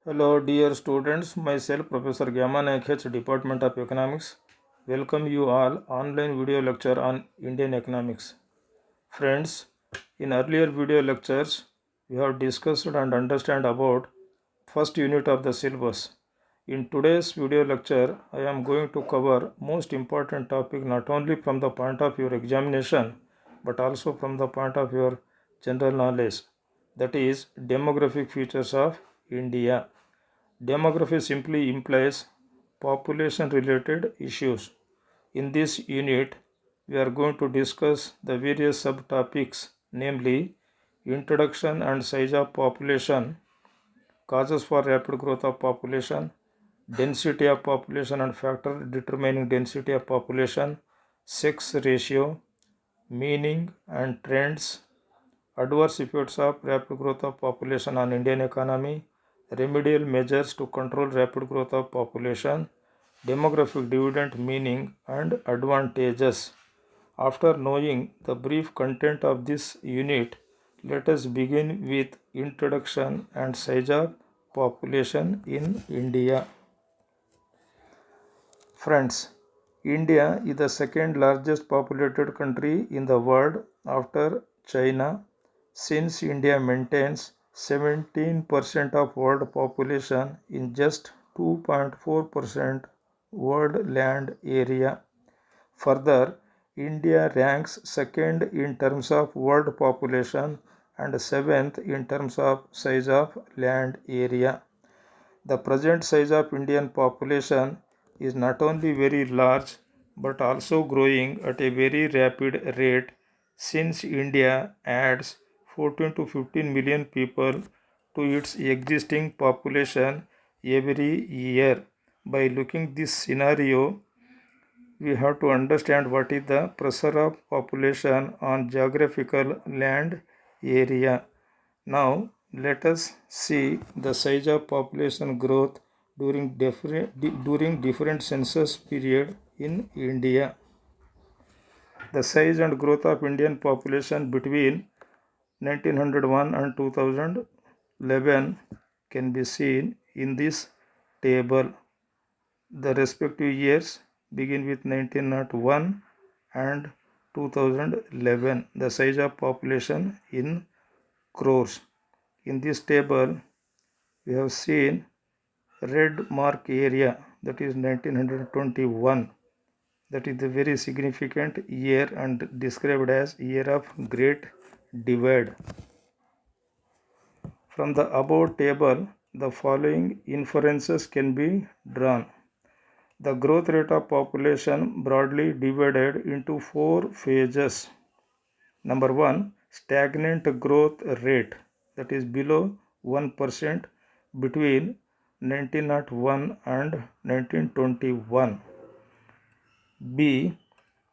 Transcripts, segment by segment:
Hello, dear students. Myself, Professor Gyaman H, Department of Economics. Welcome you all online video lecture on Indian economics. Friends, in earlier video lectures, we have discussed and understand about first unit of the syllabus. In today's video lecture, I am going to cover most important topic not only from the point of your examination, but also from the point of your general knowledge. That is demographic features of India. Demography simply implies population related issues. In this unit, we are going to discuss the various subtopics, namely introduction and size of population, causes for rapid growth of population, density of population and factor determining density of population, sex ratio, meaning and trends, adverse effects of rapid growth of population on Indian economy, remedial measures to control rapid growth of population, demographic dividend meaning and advantages. After knowing the brief content of this unit, let us begin with introduction and size of population in India. Friends, India is the second largest populated country in the world after China. Since India maintains 17% of world population in just 2.4% world land area. Further, India ranks second in terms of world population and seventh in terms of size of land area. The present size of Indian population is not only very large but also growing at a very rapid rate since India adds 14 to 15 million people to its existing population every year. By looking this scenario, we have to understand what is the pressure of population on geographical land area. Now, let us see the size of population growth during different census period in India. The size and growth of Indian population between 1901 and 2011 can be seen in this table. The respective years begin with 1901 and 2011. The size of population in crores. In this table, we have seen red mark area, that is 1921. That is the very significant year and described as year of great divide. From the above table, the following inferences can be drawn. The growth rate of population broadly divided into four phases. Number 1, stagnant growth rate, that is below 1% between 1901 and 1921. B,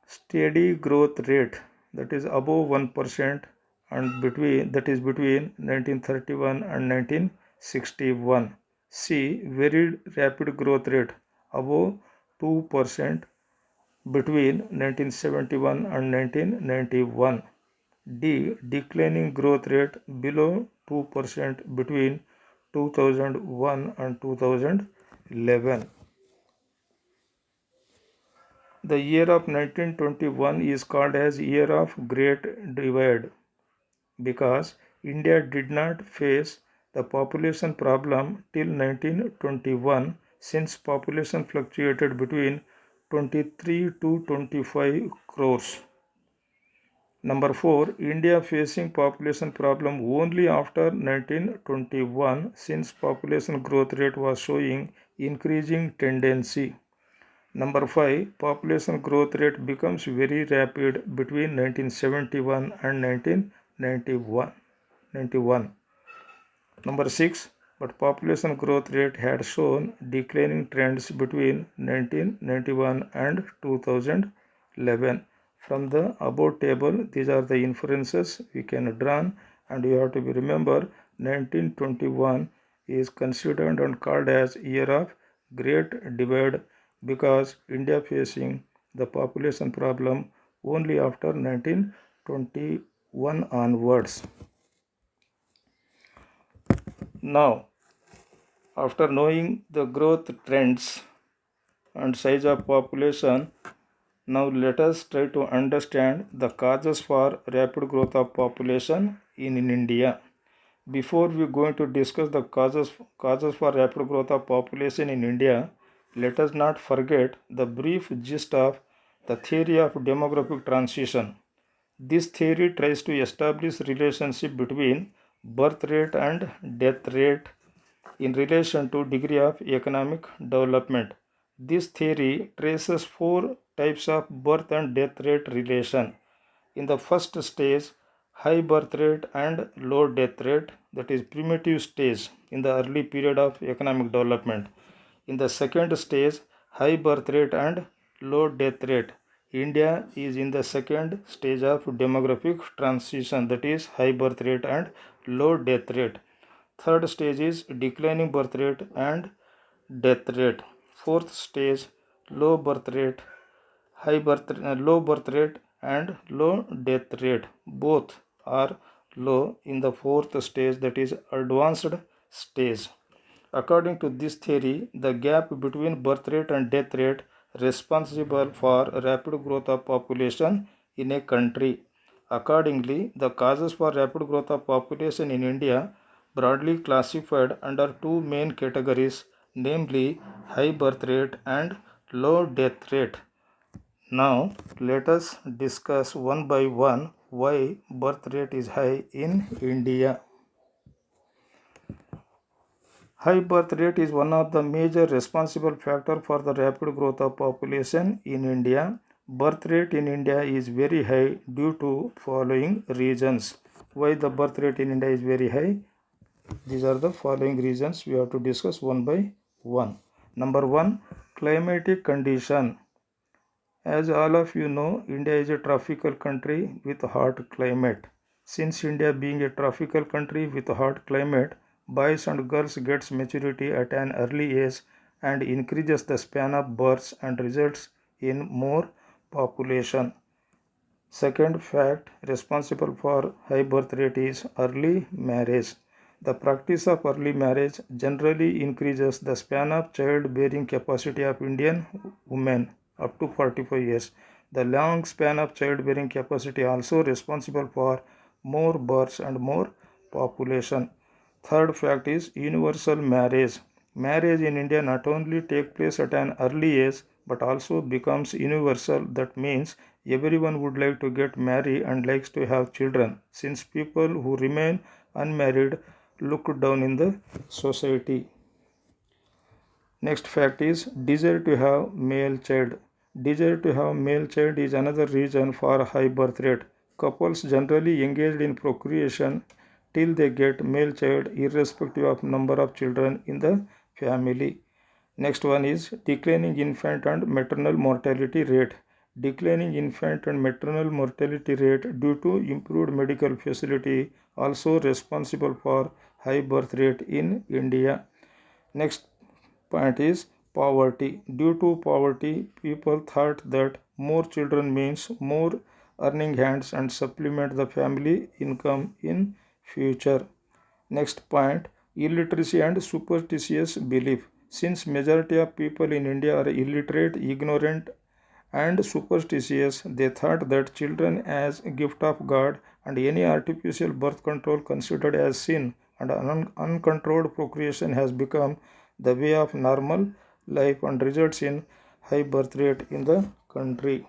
steady growth rate, that is above 1% and between 1931 and 1961. C, very rapid growth rate above 2% between 1971 and 1991. D, declining growth rate below 2% between 2001 and 2011. The year of 1921 is called as Year of Great Divide because India did not face the population problem till 1921 since population fluctuated between 23 to 25 crores. Number 4, India facing population problem only after 1921 since population growth rate was showing increasing tendency. Number 5, population growth rate becomes very rapid between 1971 and 1991. Number 6, but population growth rate had shown declining trends between 1991 and 2011. From the above table, these are the inferences we can draw, and you have to be remember 1921 is considered and called as year of great divide because India facing the population problem only after 1921 onwards. Now, After knowing the growth trends and size of population, now let us try to understand the causes for rapid growth of population in India. Before we going to discuss the causes for rapid growth of population in India, let us not forget the brief gist of the theory of demographic transition. This theory tries to establish relationship between birth rate and death rate in relation to degree of economic development. This theory traces four types of birth and death rate relation. In the first stage, high birth rate and low death rate, that is primitive stage in the early period of economic development. In the second stage, high birth rate and low death rate. India is in the second stage of demographic transition, that is high birth rate and low death rate. Third stage is declining birth rate and death rate. Fourth stage, low birth rate, low birth rate and low death rate. Both are low in the fourth stage, that is advanced stage. According to this theory, the gap between birth rate and death rate responsible for rapid growth of population in a country. Accordingly, the causes for rapid growth of population in India broadly classified under two main categories, namely high birth rate and low death rate. Now, let us discuss one by one why birth rate is high in India. High birth rate is one of the major responsible factors for the rapid growth of population in India. Birth rate in India is very high due to following reasons. Why the birth rate in India is very high? These are the following reasons we have to discuss one by one. Number one, climatic condition. As all of you know, India is a tropical country with a hot climate. Since India being a tropical country with a hot climate, boys and girls gets maturity at an early age and increases the span of births and results in more population. Second fact responsible for high birth rate is early marriage. The practice of early marriage generally increases the span of childbearing capacity of Indian women up to 45 years. The long span of childbearing capacity also responsible for more births and more population. Third fact is universal marriage. Marriage in India not only take place at an early age but also becomes universal. That means everyone would like to get married and likes to have children, since people who remain unmarried look down in the society. Next fact is desire to have male child. Desire to have male child is another reason for high birth rate. Couples generally engaged in procreation till they get male child irrespective of number of children in the family. Next one is declining infant and maternal mortality rate. Declining infant and maternal mortality rate due to improved medical facility also responsible for high birth rate in India. Next point is poverty. Due to poverty, people thought that more children means more earning hands and supplement the family income in future. Next point, illiteracy and superstitious belief. Since majority of people in India are illiterate, ignorant and superstitious, they thought that children as a gift of God and any artificial birth control considered as sin, and uncontrolled procreation has become the way of normal life and results in high birth rate in the country.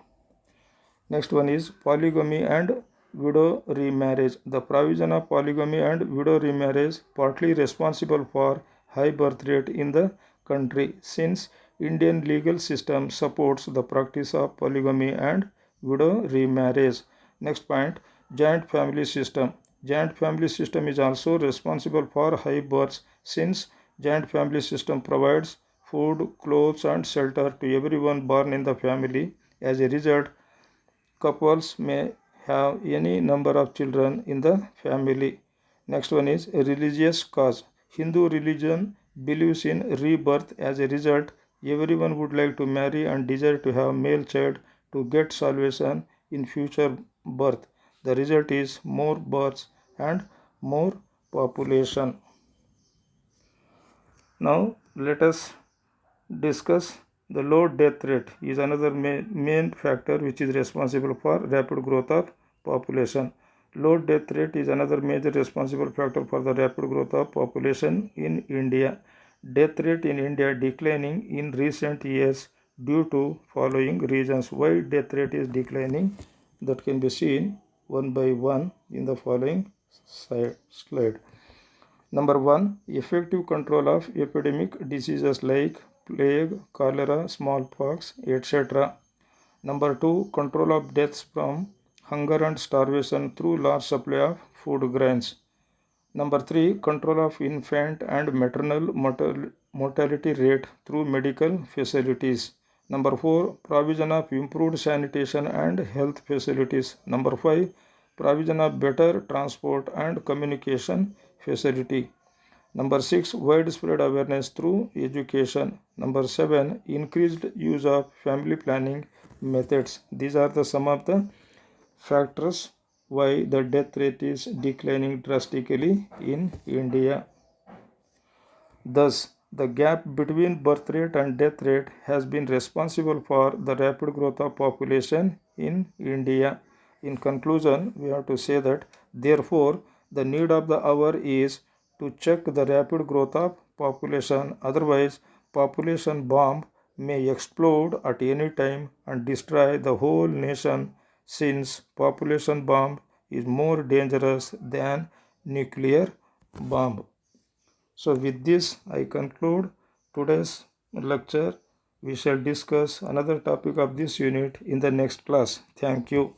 Next one is polygamy and widow remarriage. The provision of polygamy and widow remarriage partly responsible for high birth rate in the country, since Indian legal system supports the practice of polygamy and widow remarriage. Next point, joint family system. Joint family system is also responsible for high births, since joint family system provides food, clothes and shelter to everyone born in the family. As a result, couples may have any number of children in the family. Next one is religious cause. Hindu religion believes in rebirth. As a result, everyone would like to marry and desire to have male child to get salvation in future birth. The result is more births and more population. Now let us discuss the low death rate is another main factor which is responsible for rapid growth of population. Low death rate is another major responsible factor for the rapid growth of population in India. Death rate in India declining in recent years due to following reasons. Why death rate is declining? That can be seen one by one in the following slide. Number one, effective control of epidemic diseases like plague, cholera, smallpox, etc. Number two, control of deaths from hunger and starvation through large supply of food grains. Number three, control of infant and maternal mortality rate through medical facilities. Number four, provision of improved sanitation and health facilities. Number five, provision of better transport and communication facility. Number six, widespread awareness through education. Number seven, increased use of family planning methods. These are the some of the factors why the death rate is declining drastically in India. Thus, the gap between birth rate and death rate has been responsible for the rapid growth of population in India. In conclusion, we have to say that therefore, the need of the hour is to check the rapid growth of population. Otherwise, population bomb may explode at any time and destroy the whole nation, since population bomb is more dangerous than nuclear bomb. So with this I conclude today's lecture. We shall discuss another topic of this unit in the next class. Thank you.